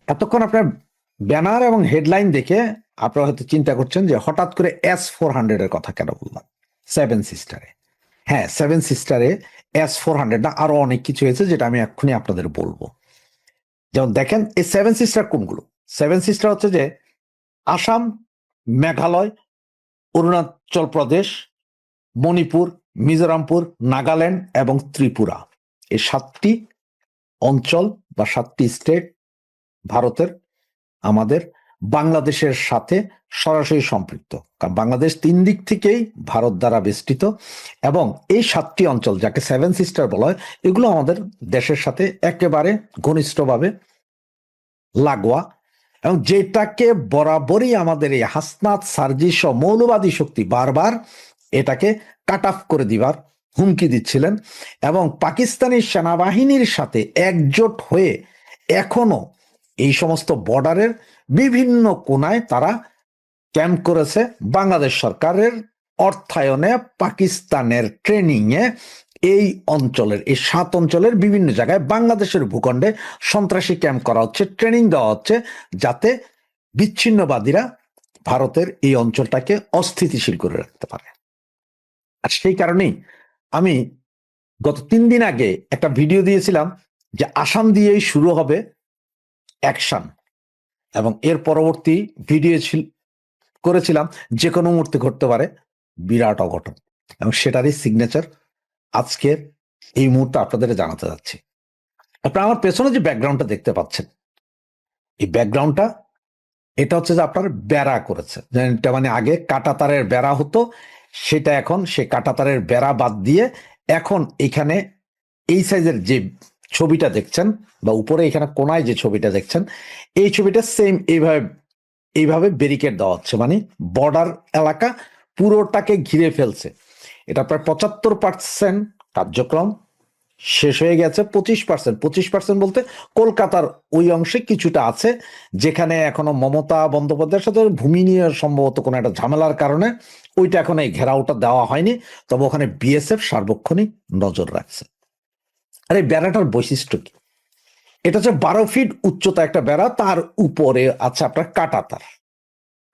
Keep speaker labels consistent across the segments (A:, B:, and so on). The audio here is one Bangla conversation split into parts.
A: এতক্ষণ আপনার ব্যানার এবং হেডলাইন দেখে আপনারা হয়তো চিন্তা করছেন যে হঠাৎ করে S-400 এর কথা কেন বললাম সেভেন সিস্টারে। হ্যাঁ, সেভেন সিস্টারে S-400 না, আরো অনেক কিছু হয়েছে যেটা আমি এক্ষুনি আপনাদের বলবো। যেমন দেখেন এই সেভেন সিস্টার কোনগুলো। সেভেন সিস্টার হচ্ছে যে আসাম, মেঘালয়, অরুণাচল প্রদেশ, মণিপুর, মিজোরামপুর, নাগাল্যান্ড এবং ত্রিপুরা, এই 7টি অঞ্চল বা 7টি স্টেট ভারতের আমাদের বাংলাদেশের সাথে সরাসরি সম্পৃক্ত। কারণ বাংলাদেশ 3 দিক থেকেই ভারত দ্বারা বেষ্টিত এবং এই 7টি অঞ্চল যাকে সেভেন সিস্টার বলা হয় এগুলো আমাদের দেশের সাথে একেবারে ঘনিষ্ঠভাবে লাগোয়া, এবং যেটাকে বরাবরই আমাদের এই হাসনাত সার্জিস মৌলবাদী শক্তি বারবার এটাকে কাট অফ করে দিবার হুমকি দিচ্ছিলেন এবং পাকিস্তানি সেনাবাহিনীর সাথে একজোট হয়ে এখনো এই সমস্ত বর্ডারের বিভিন্ন কোনায় তারা ক্যাম্প করেছে। বাংলাদেশ সরকারের অর্থায়নে পাকিস্তানের ট্রেনিংয়ে এই অঞ্চলের এই 7 অঞ্চলের বিভিন্ন জায়গায় বাংলাদেশের ভূখণ্ডে সন্ত্রাসী ক্যাম্প করা হচ্ছে, ট্রেনিং দেওয়া হচ্ছে যাতে বিচ্ছিন্নবাদীরা ভারতের এই অঞ্চলটাকে অস্থিতিশীল করে রাখতে পারে। আর সেই কারণেই আমি গত 3 দিন আগে একটা ভিডিও দিয়েছিলাম যে আসাম দিয়েই শুরু হবে অ্যাকশন, এবং এর পরবর্তী ভিডিও করেছিলাম যে কোনো মুহূর্তে ঘটতে পারে বিরাট অঘটন, এবং সেটারই সিগনেচার আজকের এই মুহূর্তে আপনাদের জানাতে যাচ্ছি। আপনারা আমার পেছনে যে ব্যাকগ্রাউন্ডটা দেখতে পাচ্ছেন, এই ব্যাকগ্রাউন্ডটা এটা হচ্ছে যে আপনার বেড়া করেছে, এটা মানে আগে কাঁটাতারের বেড়া হতো, সেটা এখন সে কাঁটাতারের বেড়া বাদ দিয়ে এখন এখানে এই সাইজের যে ছবিটা দেখছেন বা উপরে এখানে কোনায় যে ছবিটা দেখছেন, এই ছবিটা সেম এইভাবে ব্যারিকেড দেওয়া হচ্ছে, মানে বর্ডার এলাকা পুরোটাকে ঘিরে ফেলছে। এটা প্রায় 75% কার্যক্রম শেষ হয়ে গেছে। 25% বলতে কলকাতার ওই অংশে কিছুটা আছে যেখানে এখনো মমতা বন্দ্যোপাধ্যায়ের সাথে ভূমি নিয়ে সম্ভবত কোনো একটা ঝামেলার কারণে ওইটা এখন এই ঘেরাওটা দেওয়া হয়নি, তবে ওখানে বিএসএফ সার্বক্ষণিক নজর রাখছে। আর এই বেড়াটার বৈশিষ্ট্য কি? এটা হচ্ছে 12 ফিট উচ্চতা একটা বেড়া, তার উপরে আছে আপনার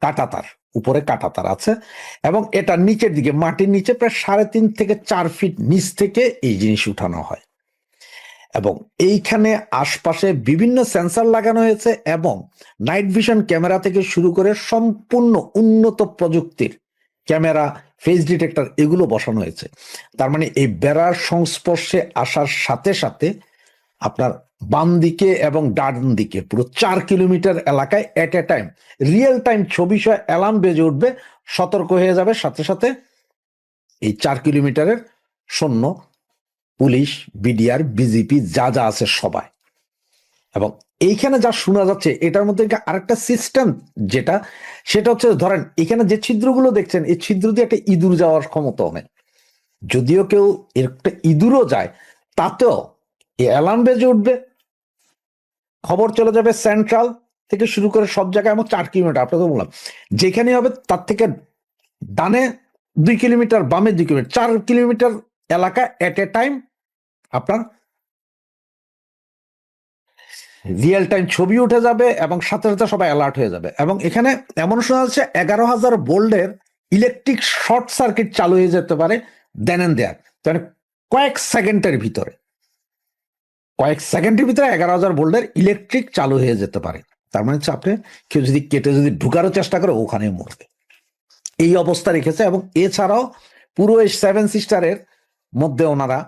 A: কাঁটাতার উপরে কাঁটাতার আছে, এবং এটা নিচের দিকে মাটির নিচে প্রায় 3.5 থেকে 4 ফিট নিচ থেকে এই জিনিস উঠানো হয়, এবং এইখানে আশপাশে বিভিন্ন সেন্সর লাগানো হয়েছে এবং নাইট ভিশন ক্যামেরা থেকে শুরু করে সম্পূর্ণ উন্নত প্রযুক্তির ক্যামেরা, ফেস ডিটেক্টর এগুলো বসানো হয়েছে। তার মানে এই বেড়ার সংস্পর্শে আসার সাথে সাথে আপনার বাম দিকে এবং ডান দিকে পুরো 4 কিলোমিটার এলাকায় এট এ টাইম রিয়েল টাইম ছবি সহ অ্যালার্ম বেজে উঠবে, সতর্ক হয়ে যাবে সাথে সাথে এই 4 কিলোমিটারের সৈন্য, পুলিশ, বিডিআর, বিজেপি যা যা আছে সবাই। এবং এইখানে যা শোনা যাচ্ছে এটার মধ্যে আরেকটা সিস্টেম যেটা, সেটা হচ্ছে ধরেন এখানে যে ছিদ্রগুলো দেখছেন এই ছিদ্র দিয়ে একটা ইঁদুর যাওয়ার ক্ষমতা অনেক, যদিও কেউ একটা ইঁদুরও যায় তাতেও এই অ্যালার্ম বেজে উঠবে, খবর চলে যাবে সেন্ট্রাল থেকে শুরু করে সব জায়গায়, আমার 4 কিলোমিটার আপনাকে বললাম যেখানে হবে তার থেকে ডানে 2 কিলোমিটার, বামে 2 কিলোমিটার, 4 কিলোমিটার এলাকা এট এ টাইম আপনার রিয়েল টাইম ছবি উঠে যাবে এবং সাথে সাথে সবাই অ্যালার্ট হয়ে যাবে। এবং এখানে এমন শোনা যাচ্ছে 11,000 ভোল্টের ইলেকট্রিক শর্ট সার্কিট চালু হয়ে যেতে পারে দেন এন্ড দেয়ার, মানে কয়েক সেকেন্ডের ভিতরে 11,000 ভোল্টের ইলেকট্রিক চালু হয়ে যেতে পারে। তার মানে হচ্ছে আপনি কেউ যদি কেটে যদি ঢুকারও চেষ্টা করে ওখানে মরবে, এই অবস্থা রেখেছে। এবং এছাড়াও পুরো এই সেভেন সিস্টারের মধ্যে ওনারা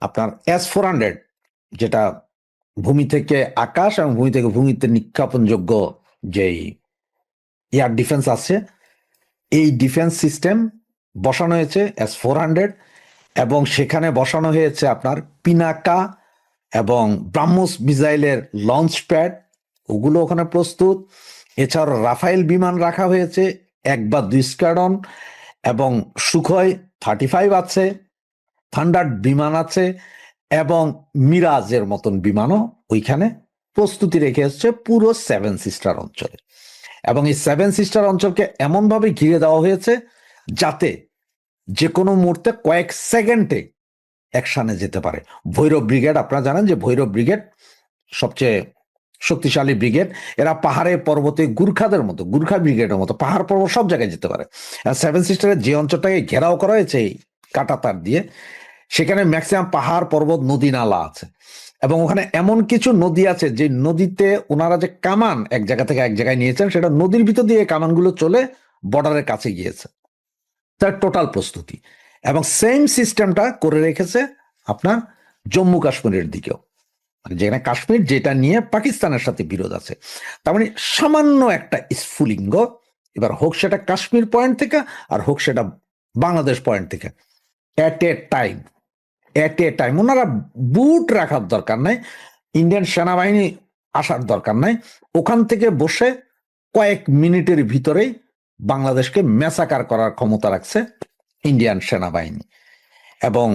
A: আপনার S-400 যেটা ভূমি থেকে আকাশ এবং ভূমি থেকে ভূমিতে নিক্ষেপণযোগ্য যেই এয়ার ডিফেন্স আছে, এই ডিফেন্স সিস্টেম বসানো হয়েছে S-400, এবং সেখানে বসানো হয়েছে আপনার পিনাকা এবং ব্রাহ্মস মিসাইলের লঞ্চ প্যাড, ওগুলো ওখানে প্রস্তুত। এছাড়াও রাফাইল বিমান রাখা হয়েছে 1 বা 2 স্কোয়াড্রন, এবং সুখয় 35 আছে, থান্ডার বিমান আছে, এবং মিরাজের মতন বিমানও ওইখানে প্রস্তুতি রেখে এসছে পুরো সেভেন সিস্টার অঞ্চলে। এবং এই সেভেন সিস্টার অঞ্চলকে এমনভাবে ঘিরে দেওয়া হয়েছে যাতে যে কোনো মুহূর্তে কয়েক সেকেন্ডে অ্যাকশনে যেতে পারে। ভৈরব ব্রিগেড, আপনারা জানেন যে ভৈরব ব্রিগেড সবচেয়ে শক্তিশালী ব্রিগেড। এরা পাহাড়ে পর্বতে গুর্খাদের মতো, গুর্খা ব্রিগেডের মতো পাহাড় পর্বত সব জায়গায় যেতে পারে। আর সেভেন সিস্টারের যে অঞ্চলটাকে ঘেরাও করা হয়েছে এই কাঁটা তার দিয়ে, সেখানে ম্যাক্সিমাম পাহাড় পর্বত নদী নালা আছে, এবং ওখানে এমন কিছু নদী আছে যে নদীতে ওনারা যে কামান এক জায়গা থেকে এক জায়গায় নিয়েছেন, সেটা নদীর ভিতর দিয়ে কামানগুলো চলে বর্ডারের কাছে গিয়েছে। তার টোটাল প্রস্তুতি, এবং সেম সিস্টেমটা করে রেখেছে আপনার জম্মু কাশ্মীরের দিকেও, মানে যেখানে কাশ্মীর, যেটা নিয়ে পাকিস্তানের সাথে বিরোধ আছে। তার মানে সামান্য একটা স্ফুলিঙ্গ, এবার হোক সেটা কাশ্মীর পয়েন্ট থেকে আর হোক সেটা বাংলাদেশ পয়েন্ট থেকে, এট এ টাইম ওনারা বুট রাখার দরকার নাই, ইন্ডিয়ান সেনাবাহিনী আসার দরকার নাই, ওখান থেকে বসে কয়েক মিনিটের ভিতরেই বাংলাদেশকে ম্যাসাকার করার ক্ষমতা রাখছে ইন্ডিয়ান সেনাবাহিনী। এবং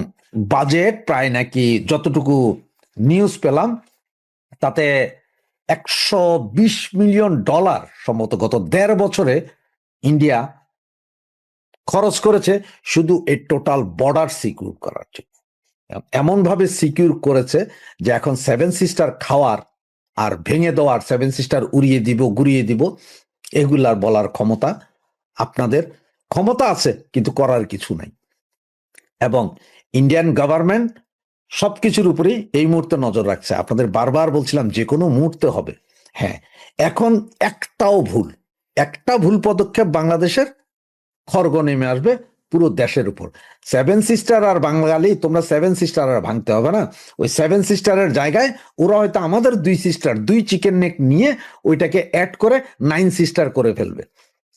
A: বাজেট প্রায় নাকি যতটুকু নিউজ পেলাম তাতে $120 মিলিয়ন সম্ভবত গত 1.5 বছরে ইন্ডিয়া খরচ করেছে শুধু এই টোটাল বর্ডার সিকিউর করার জন্য। এমন ভাবে সিকিউর করেছে যে এখন সেভেন সিস্টার খাওয়ার আর ভেঙে দেওয়ার, সেভেন সিস্টার উড়িয়ে দিব গুড়িয়ে দিব এগুলার বলার ক্ষমতা আপনাদের ক্ষমতা আছে, কিন্তু করার কিছু নাই। এবং ইন্ডিয়ান গভর্নমেন্ট সবকিছুর উপরেই এই মুহূর্তে নজর রাখছে। আপনাদের বারবার বলছিলাম যে কোনো মুহূর্তে হবে। হ্যাঁ, এখন একটা ভুল পদক্ষেপ বাংলাদেশের খড়গ নেমে আসবে পুরো দেশের উপর। সেভেন সিস্টার আর বাঙালি, তোমরা সেভেন সিস্টার আর ভাঙতে হবে না। ওই সেভেন সিস্টারের জায়গায় ওরা হয়তো আমাদের 2 সিস্টার, 2 চিকেন নেক নিয়ে ওইটাকে অ্যাড করে 9 সিস্টার করে ফেলবে।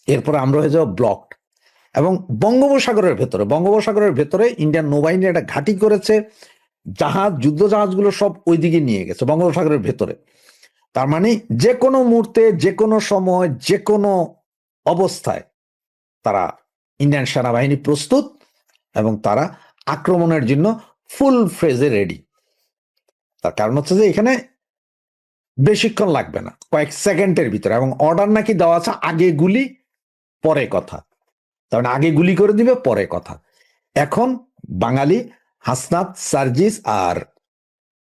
A: এরপরে আমরা হয়ে যাবো ব্লকড। এবং বঙ্গোপসাগরের ভেতরে ইন্ডিয়ান নৌবাহিনী একটা ঘাঁটি করেছে, যুদ্ধ জাহাজগুলো সব ওইদিকে নিয়ে গেছে বঙ্গোপসাগরের ভেতরে। তার মানে যে কোনো মুহূর্তে, যে কোনো সময়, যে কোনো অবস্থায় তারা, ইন্ডিয়ান সেনাবাহিনী প্রস্তুত, এবং তারা আক্রমণের জন্য ফুল ফ্রেজে রেডি। তার কারণ হচ্ছে যে এখানে বেশিক্ষণ লাগবে না, কয়েক সেকেন্ডের ভিতরে। এবং অর্ডার নাকি দেওয়া আছে আগে গুলি পরে কথা, তার মানে আগে গুলি করে দিবে পরে কথা। এখন বাঙালি, হাসনাত, সার্জিস আর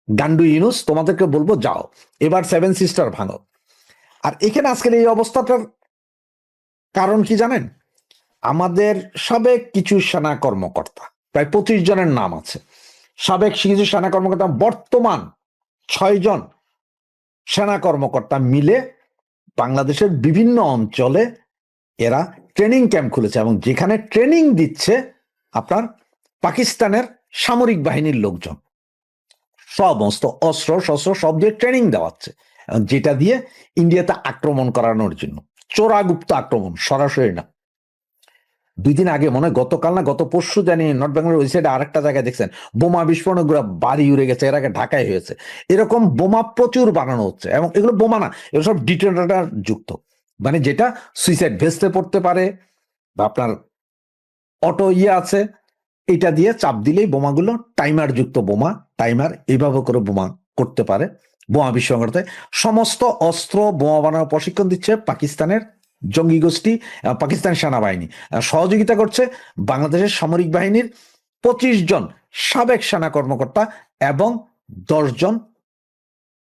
A: গান্ডু ইউনুস তোমাদেরকে বলবো, যাও এবার সেভেন সিস্টার ভাঙো। আর এখানে আজকের এই অবস্থাটার কারণ কি জানেন? আমাদের সাবেক কিছু সেনা কর্মকর্তা, প্রায় 25 জনের নাম আছে, সাবেক কিছু সেনা কর্মকর্তা, বর্তমান 6 জন সেনা কর্মকর্তা মিলে বাংলাদেশের বিভিন্ন অঞ্চলে এরা ট্রেনিং ক্যাম্প খুলেছে, এবং যেখানে ট্রেনিং দিচ্ছে আপনার পাকিস্তানের সামরিক বাহিনীর লোকজন, সমস্ত অস্ত্র শস্ত্র সব দিয়ে ট্রেনিং দেওয়াচ্ছে, যেটা দিয়ে ইন্ডিয়াতে আক্রমণ করানোর জন্য। চোরাগুপ্ত আক্রমণ, সরাসরি না। 2 দিন আগে মনে হয় গতকাল না গত পরশু জানি নর্থ বেঙ্গলের ওই সাইডে আরেকটা জায়গায় দেখছেন বোমা বিস্ফোরণ, বাড়ি উড়ে গেছে, এর আগে ঢাকায় হয়েছে। এরকম বোমা প্রচুর বানানো হচ্ছে, এবং এগুলো বোমা না, এগুলো সব ডিটোনেটর যুক্ত, মানে যেটা সুইসাইড ভেস্টে পড়তে পারে, বা আপনার অটো আছে, এটা দিয়ে চাপ দিলেই বোমাগুলো টাইমার যুক্ত বোমা, টাইমার এইভাবে করে বোমা করতে পারে, বোমা বিস্ফোরণ করতে। সমস্ত অস্ত্র বোমা বানানোর প্রশিক্ষণ দিচ্ছে পাকিস্তানের জঙ্গি গোষ্ঠী, পাকিস্তান সেনাবাহিনী সহযোগিতা করছে বাংলাদেশের সামরিক বাহিনীর 25 জন সাবেক সেনা কর্মকর্তা এবং 10 জন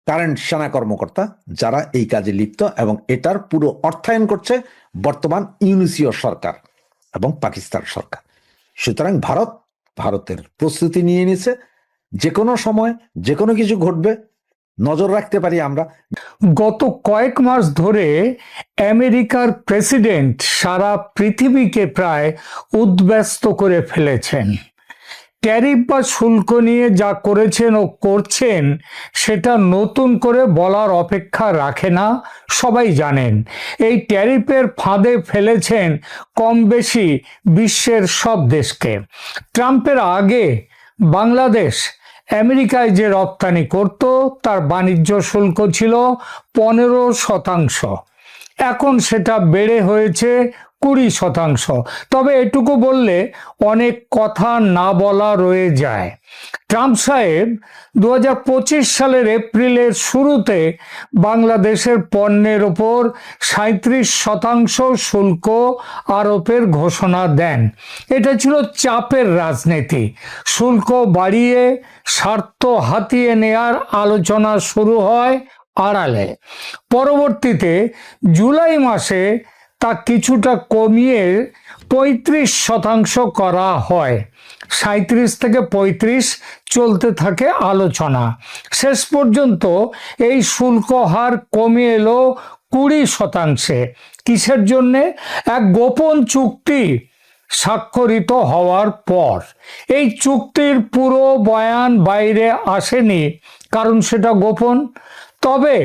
A: কারেন্ট সেনা কর্মকর্তা, যারা এই কাজে লিপ্ত, এবং এটার পুরো অর্থায়ন করছে বর্তমান ইউনিসীয় সরকার এবং পাকিস্তান সরকার। সুতরাং ভারতের প্রস্তুতি নিয়ে নিছে, যে কোনো সময় যে কোনো কিছু ঘটবে, নজর রাখতে পারি আমরা।
B: গত কয়েক মাস ধরে আমেরিকার প্রেসিডেন্ট সারা পৃথিবীকে প্রায় উদ্ব্যস্ত করে ফেলেছেন। ট্যারিফ বা শুল্ক নিয়ে যা করেছেন ও করছেন সেটা নতুন করে বলার অপেক্ষা রাখে না, সবাই জানেন। এই ট্যারিফের ফাঁদে ফেলেছেন কম বেশি বিশ্বের সব দেশকে। ট্রাম্পের আগে বাংলাদেশ আমেরিকায় যে রপ্তানি করত তার বাণিজ্য শুল্ক ছিল 15%, এখন সেটা বেড়ে হয়েছে 20%। তবে এটুকু বললে অনেক কথা না বলা রয়ে যায়। ট্রাম্প সাহেব 2025 সালের এপ্রিলের শুরুতে বাংলাদেশের পণ্যের ওপর 37% শুল্ক আরোপের ঘোষণা দেন। এটা ছিল চাপের রাজনীতি। শুল্ক বাড়িয়ে স্বার্থ হাতিয়ে নেয়ার আলোচনা শুরু হয় আড়ালে। পরবর্তীতে জুলাই মাসে তা কিছুটা কমিয়ে 35% করা হয়। 37 থেকে 35 চলতে থাকে আলোচনা। শেষ পর্যন্ত এই শুল্ক হার কমে এলো 20%। কিসের জন্যে? এক গোপন চুক্তি স্বাক্ষরিত হওয়ার পর। এই চুক্তির পুরো বয়ান বাইরে আসেনি, কারণ সেটা গোপন। তবে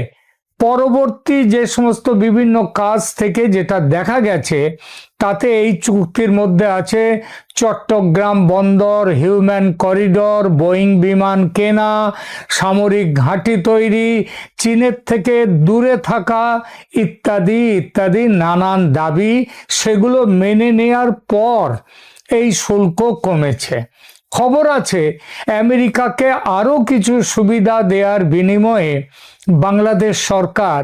B: পরবর্তী যে সমস্ত বিভিন্ন কাজ থেকে যেটা দেখা গেছে, তাতে এই চুক্তির মধ্যে আছে চট্টগ্রাম বন্দর, হিউম্যান করিডর, বোয়িং বিমান কেনা, সামরিক ঘাঁটি তৈরি, চীনের থেকে দূরে থাকা ইত্যাদি ইত্যাদি নানান দাবি, সেগুলো মেনে নেয়ার পর এই শুল্ক কমেছে। খবর আছে আমেরিকাকে আরও কিছু সুবিধা দেওয়ার বিনিময়ে বাংলাদেশ সরকার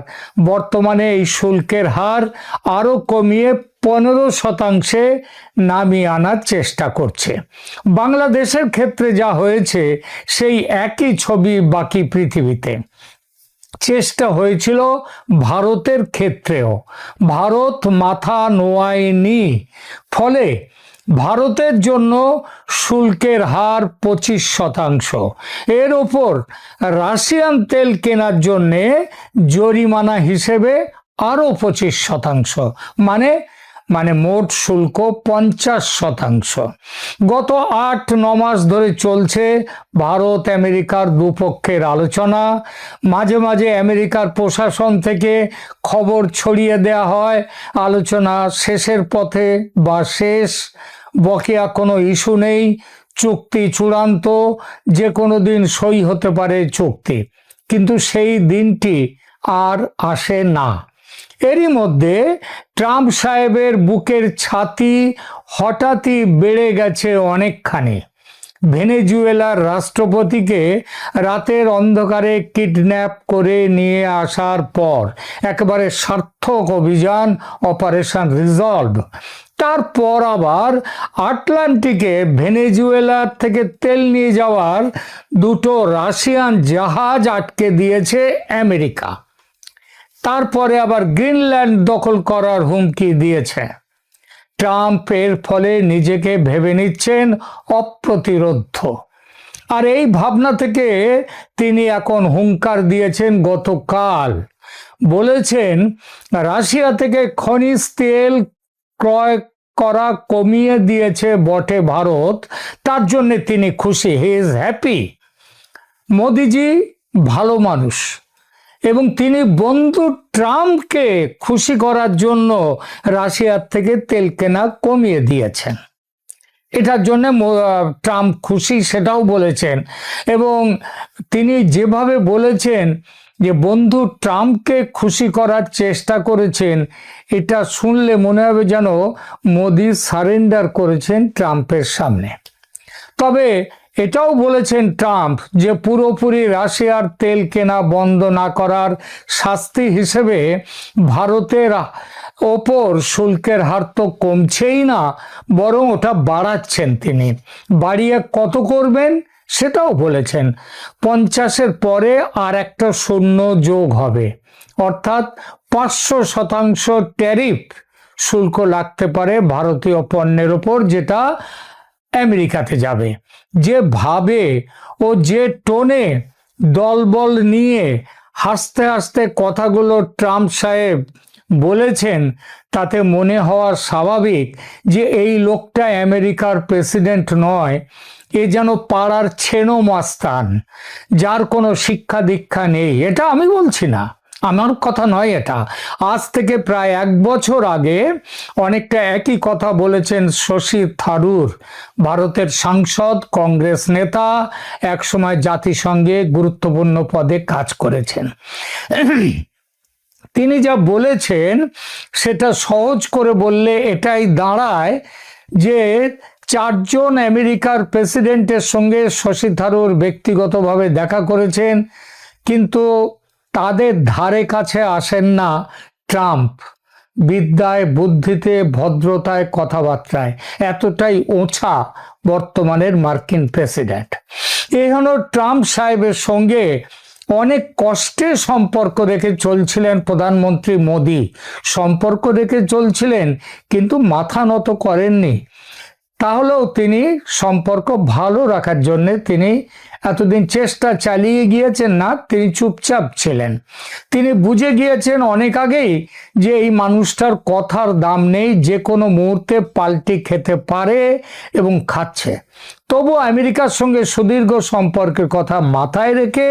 B: বর্তমানে এই শুল্কের হার আরও কমিয়ে 15% নামিয়ে আনার চেষ্টা করছে। বাংলাদেশের ক্ষেত্রে যা হয়েছে সেই একই ছবি বাকি পৃথিবীতে। চেষ্টা হয়েছিল ভারতের ক্ষেত্রেও, ভারত মাথা নোয়ায়নি। ফলে ভারতের জন্য শুল্কের হার 25%। এর ওপর রাশিয়ান তেল কেনার জন্যে জরিমানা হিসেবে আরও 25%, মানে মোট শুল্ক 50%। গত 8-9 মাস ধরে চলছে ভারত আমেরিকার দুপক্ষের আলোচনা। মাঝে মাঝে আমেরিকার প্রশাসন থেকে খবর ছড়িয়ে দেয়া হয় আলোচনা শেষের পথে বা শেষ, বকেয়া কোনো ইস্যু নেই, চুক্তি চূড়ান্ত, যে কোনো দিন সই হতে পারে চুক্তি। কিন্তু সেই দিনটি আর আসে না। এরই মধ্যে ট্রাম্প সাহেবের বুকের ছাতি হঠাৎই বেড়ে গেছে অনেকখানি। ভেনেজুয়েলার রাষ্ট্রপতিকে রাতের অন্ধকারে কিডন্যাপ করে নিয়ে আসার পর একেবারে সার্থক অভিযান অপারেশন রিজলভ। তারপর আবার আটলান্টিকে ভেনেজুয়েলার থেকে তেল নিয়ে যাওয়ার 2টো রাশিয়ান জাহাজ আটকে দিয়েছে আমেরিকা। তারপরে আবার গ্রিনল্যান্ড দখল করার হুমকি দিয়েছে। ট্রাম্প এর ফলে নিজেকে ভেবে নিচ্ছেন অপ্রতিরোধ্য। আর এই ভাবনা থেকে তিনি এখন হুঙ্কার দিয়েছেন গতকাল। বলেছেন রাশিয়া থেকে খনিজ তেল ক্রয় করা কমিয়ে দিয়েছে বটে ভারত, তার জন্য তিনি খুশি, হি ইজ হ্যাপি। মোদিজি ভালো মানুষ এবং তিনি বন্ধু ট্রাম্পকে খুশি করার জন্য রাশিয়ার থেকে তেল কেনা কমিয়ে দিয়েছেন। এটার জন্য ট্রাম্প খুশি সেটাও বলেছেন। এবং তিনি যেভাবে বলেছেন যে বন্ধু ট্রাম্পকে খুশি করার চেষ্টা করেছেন, এটা শুনলে মনে হবে যেন মোদি সারেন্ডার করেছেন ট্রাম্পের সামনে। তবে এটাও বলেছেন ট্রাম্প যে পুরোপুরি রাশিয়ার তেল কেনা বন্ধ না করার শাস্তি হিসেবে ভারতের ওপর শুল্কের হার তো কমছেই না, বরং ওটা বাড়াচ্ছেন তিনি। বাড়িয়ে কত করবেন সেটাও বলেছেন। 50-এর পরে আর একটা শূন্য যোগ হবে, অর্থাৎ 500% ট্যারিফ শুল্ক লাগতে পারে ভারতীয় পণ্যের ওপর, যেটা আমেরিকাতে যাবে। যে ভাবে ও যে টোনে দলবল নিয়ে হাসতে হাসতে কথাগুলো ট্রাম্প সাহেব বলেছেন, তাতে মনে হওয়া স্বাভাবিক যে এই লোকটা আমেরিকার প্রেসিডেন্ট নয়, এ যেন পাড়ার ছেনো মাস্তান, যার কোনো শিক্ষা দীক্ষা নেই। এটা আমি বলছি না, আমার কথা নয় এটা। আজ থেকে প্রায় 1 বছর আগে অনেকটা একই কথা বলেছেন শশী থারুর, ভারতের সাংসদ, কংগ্রেস নেতা, একসময় জাতিসংঘে গুরুত্বপূর্ণ পদে কাজ করেছেন। তিনি যা বলেছেন সেটা সহজ করে বললে এটাই দাঁড়ায় যে 4 জন আমেরিকার প্রেসিডেন্টের সঙ্গে শশী থারুর ব্যক্তিগতভাবে দেখা করেছেন, কিন্তু তাদের ধারে কাছে আসেন না ট্রাম্প। বিদ্যায়, বুদ্ধিতে, ভদ্রতায়, কথাবার্তায় এতটাই ওছা বর্তমানের মার্কিন প্রেসিডেন্ট। এই হলো ট্রাম্প সাহেবের সঙ্গে অনেক কষ্টে সম্পর্ক রেখে চলছিলেন প্রধানমন্ত্রী মোদি, সম্পর্ক রেখে চলছিলেন কিন্তু মাথা নত করেননি। তাহলেও তিনি সম্পর্ক ভালো রাখার জন্য তিনি এতদিন চেষ্টা চালিয়ে গিয়েছেন না, তিনি চুপচাপ ছিলেন। তিনি বুঝে গিয়েছেন অনেক আগেই যে এই মানুষটার কথার দাম নেই, যে কোনো মুহূর্তে পাল্টি খেতে পারে এবং খাচ্ছে। তবু আমেরিকার সঙ্গে সুদীর্ঘ সম্পর্কের কথা মাথায় রেখে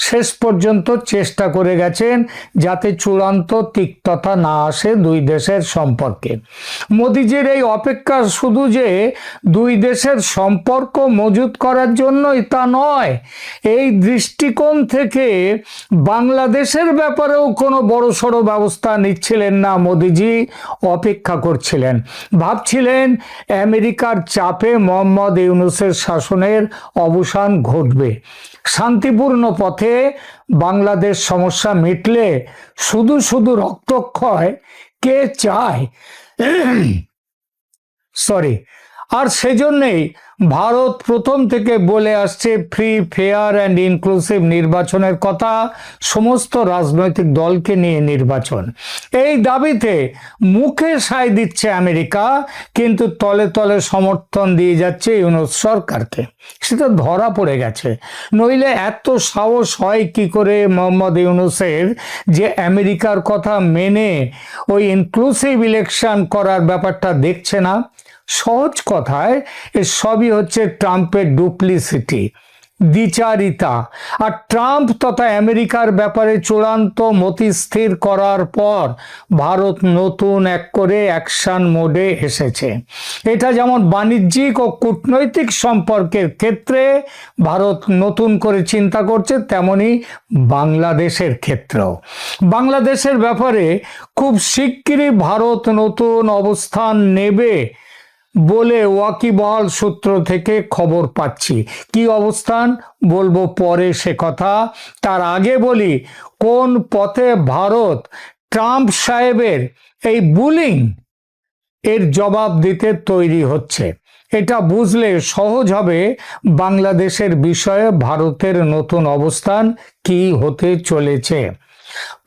B: শেষ পর্যন্ত চেষ্টা করে গেছেন যাতে চূড়ান্ত তিক্ততা না আসে দুই দেশের সম্পর্কে। মোদিজির এই অপেক্ষা শুধু যে দুই দেশের সম্পর্ক মজুত করার জন্যই তা নয়, এই দৃষ্টিকোণ থেকে বাংলাদেশের ব্যাপারেও কোনো বড়সড় ব্যবস্থা নিচ্ছিলেন না মোদিজি, অপেক্ষা করছিলেন। ভাবছিলেন আমেরিকার চাপে মোহাম্মদ ইউনূসের শাসনের অবসান ঘটবে, শান্তিপূর্ণ পথে বাংলাদেশ সমস্যা মিটলে শুধু শুধু রক্তক্ষয় কে চায়? আর সেজন্যই ভারত প্রথম থেকে বলে আসছে ফ্রি, ফেয়ার অ্যান্ড ইনক্লুসিভ নির্বাচনের কথা, সমস্ত রাজনৈতিক দলকে নিয়ে নির্বাচন। এই দাবিতে মুখে সায় দিচ্ছে আমেরিকা, কিন্তু তলে তলে সমর্থন দিয়ে যাচ্ছে ইউনূস সরকারকে। সেটা ধরা পড়ে গেছে। নইলে এত সাহস হয় কি করে মোহাম্মদ ইউনূসের যে আমেরিকার কথা মেনে ওই ইনক্লুসিভ ইলেকশন করার ব্যাপারটা দেখছে না? সহজ কথায় এ সবই হচ্ছে ট্রাম্পের ডুপ্লিসিটি, দ্বিচারিতা। আর ট্রাম্প তথা আমেরিকার ব্যাপারে চূড়ান্ত মতি স্থির করার পর ভারত নতুন এক করে অ্যাকশন মোডে এসেছে। এটা যেমন বাণিজ্যিক ও কূটনৈতিক সম্পর্কের ক্ষেত্রে ভারত নতুন করে চিন্তা করছে, তেমনি বাংলাদেশের ক্ষেত্রেও। বাংলাদেশের ব্যাপারে খুব শিগগিরই ভারত নতুন অবস্থান নেবে বলে ওয়াকিবহাল সূত্র থেকে খবর পাচ্ছি। কি অবস্থান বলবো পরে সে কথা। তার আগে বলি কোন পথে ভারত ট্রাম্প সাহেবের এই বুলিং এর জবাব দিতে তৈরি হচ্ছে। এটা বুঝলে সহজ হবে বাংলাদেশের বিষয়ে ভারতের নতুন অবস্থান কি হতে চলেছে।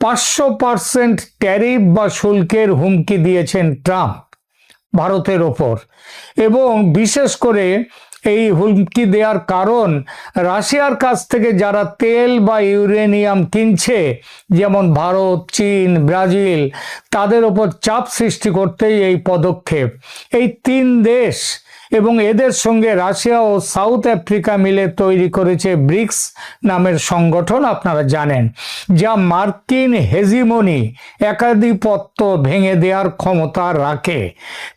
B: 500% ট্যারিফ বা শুল্কের হুমকি দিয়েছেন ট্রাম্প ভারতের ওপর, এবং বিশেষ করে এই হুমকি দেওয়ার কারণ রাশিয়ার কাছ থেকে যারা তেল বা ইউরেনিয়াম কিনছে, যেমন ভারত, চীন, ব্রাজিল, তাদের ওপর চাপ সৃষ্টি করতেই এই পদক্ষেপ। এই তিন দেশ এবং এদের সঙ্গে রাশিয়া ও সাউথ আফ্রিকা মিলে তৈরি করেছে ব্রিক্স নামের সংগঠন, আপনারা জানেন, যা মার্কিন হেজিমনি, একাধিপত্য ভেঙে দেওয়ার ক্ষমতা রাখে।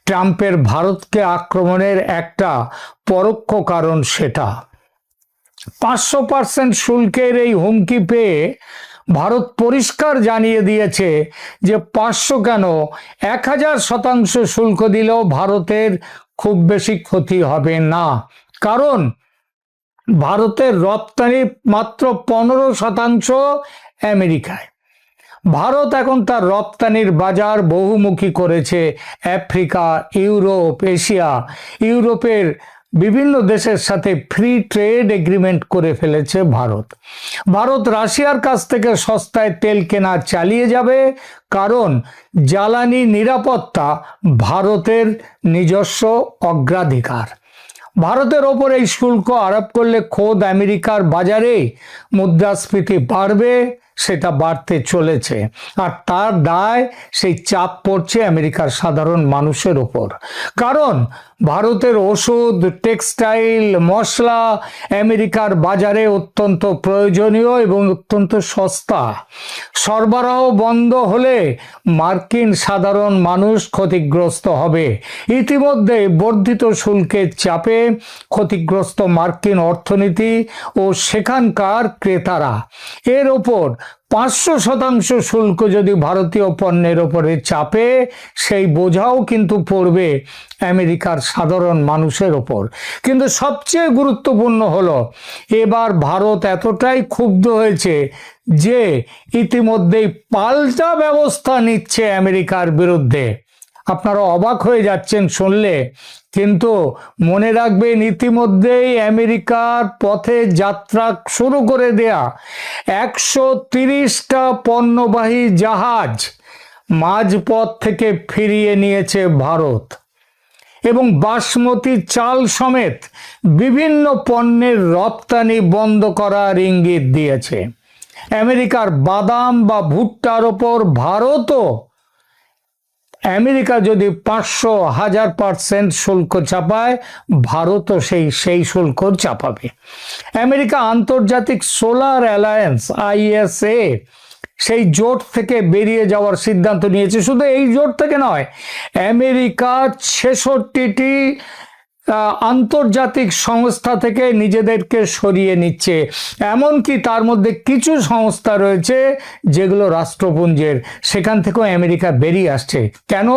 B: ট্রাম্পের ভারতকে আক্রমণের একটা পরোক্ষ কারণ সেটা। 500% শুল্কের এই হুমকি পেয়ে ভারত পরিষ্কার জানিয়ে দিয়েছে যে 500 কেন 1000% শুল্ক দিলেও ভারতের খুব বেশি ক্ষতি হবে না, কারণ ভারতের রপ্তানি মাত্র 15% আমেরিকায়। ভারত এখন তার রপ্তানির বাজার বহুমুখী করেছে আফ্রিকা, ইউরোপ, এশিয়া। ইউরোপের বিভিন্ন দেশের সাথে ফ্রি ট্রেড এগ্রিমেন্ট করে ফেলেছে ভারত। ভারত রাশিয়ার কাছ থেকে সস্তায় তেল কেনা চালিয়ে যাবে, কারণ জ্বালানি নিরাপত্তা ভারতের নিজস্ব অগ্রাধিকার। ভারতের ওপর এই শুল্ক আরোপ করলে খোদ আমেরিকার বাজারে মুদ্রাস্ফীতি বাড়বে, সেটা বাড়তে চলেছে। আর তার দায়, সেই চাপ পড়ছে আমেরিকার সাধারণ মানুষের ওপর। কারণ ভারতের ওষুধ, টেক্সটাইল, মশলা আমেরিকার বাজারে অত্যন্ত প্রয়োজনীয় এবং অত্যন্ত সস্তা। সরবরাহ বন্ধ হলে মার্কিন সাধারণ মানুষ ক্ষতিগ্রস্ত হবে। ইতিমধ্যে বর্ধিত শুল্কের চাপে ক্ষতিগ্রস্ত মার্কিন অর্থনীতি ও সেখানকার ক্রেতারা। এর ওপর 500% শুল্ক যদি ভারতীয় পণ্যের ওপরে চাপে, সেই বোঝাও কিন্তু পড়বে আমেরিকার সাধারণ মানুষের ওপর। কিন্তু সবচেয়ে গুরুত্বপূর্ণ হলো এবার ভারত এতটাই ক্ষুব্ধ হয়েছে যে ইতিমধ্যেই পাল্টা ব্যবস্থা নিচ্ছে আমেরিকার বিরুদ্ধে। আপনারা অবাক হয়ে যাচ্ছেন শুনলে, কিন্তু মনে রাখবেন, ইতিমধ্যেই আমেরিকার পথে যাত্রা শুরু করে দেয়া 130টা পণ্যবাহী জাহাজ মাঝপথ থেকে ফিরিয়ে নিয়েছে ভারত, এবং বাসমতি চাল সমেত বিভিন্ন পণ্যের রপ্তানি বন্ধ করার ইঙ্গিত দিয়েছে। আমেরিকার বাদাম বা ভুট্টার ওপর ভারতও, আমেরিকা যদি 500,000% শুল্ক চাপায়, ভারতও সেই শুল্ক চাপাবে। আমেরিকা আন্তর্জাতিক সোলার অ্যালায়েন্স ISA সেই জোট থেকে বেরিয়ে যাওয়ার সিদ্ধান্ত নিয়েছে। শুধু এই জোট থেকে নয়, আমেরিকা 66টি আন্তর্জাতিক সংস্থা থেকে নিজেদেরকে সরিয়ে নিচ্ছে। এমনকি তার মধ্যে কিছু সংস্থা রয়েছে যেগুলো রাষ্ট্রপুঞ্জের, সেখান থেকেও আমেরিকা বেরিয়ে আসছে। কেন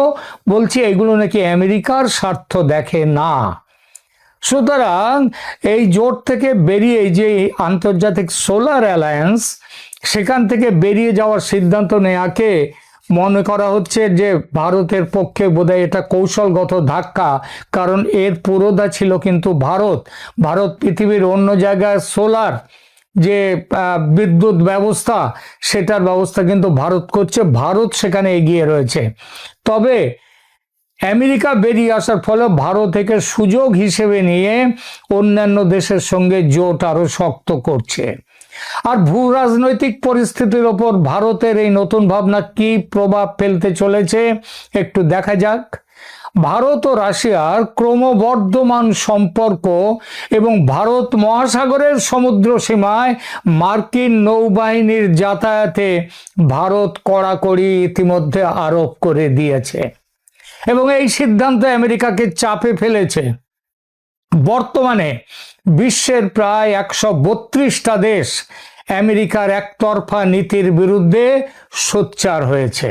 B: বলছি? এগুলো নাকি আমেরিকার স্বার্থ দেখে না। সুতরাং এই জোট থেকে বেরিয়ে, যে আন্তর্জাতিক সোলার অ্যালায়েন্স, সেখান থেকে বেরিয়ে যাওয়ার সিদ্ধান্ত নেওয়াকে মনে করা হচ্ছে যে ভারতের পক্ষে বোধহয় এটা কৌশলগত ধাক্কা। কারণ এর পুরোধা ছিল কিন্তু ভারত পৃথিবীর অন্য জায়গায় সোলার যে বিদ্যুৎ ব্যবস্থা, সেটার ব্যবস্থা কিন্তু ভারত করছে, ভারত সেখানে এগিয়ে রয়েছে। তবে আমেরিকা বেরিয়ে আসার ফলে ভারত থেকে সুযোগ হিসেবে নিয়ে অন্যান্য দেশের সঙ্গে জোট আরো শক্ত করছে। আর ভূ রাজনৈতিক পরিস্থিতির ওপর ভারতের এই নতুন ভাবনা কি প্রভাব ফেলতে চলেছে একটু দেখা যাক। ভারত ও রাশিয়ার ক্রমবর্ধমান সম্পর্ক এবং ভারত মহাসাগরের সমুদ্র সীমায় মার্কিন নৌবাহিনীর যাতায়াতে ভারত কড়াকড়ি ইতিমধ্যে আরোপ করে দিয়েছে, এবং এই সিদ্ধান্ত আমেরিকাকে চাপে ফেলেছে। বর্তমানে বিশ্বের প্রায় 132টা দেশ আমেরিকার একতরফা নীতির বিরুদ্ধে সোচ্চার হয়েছে।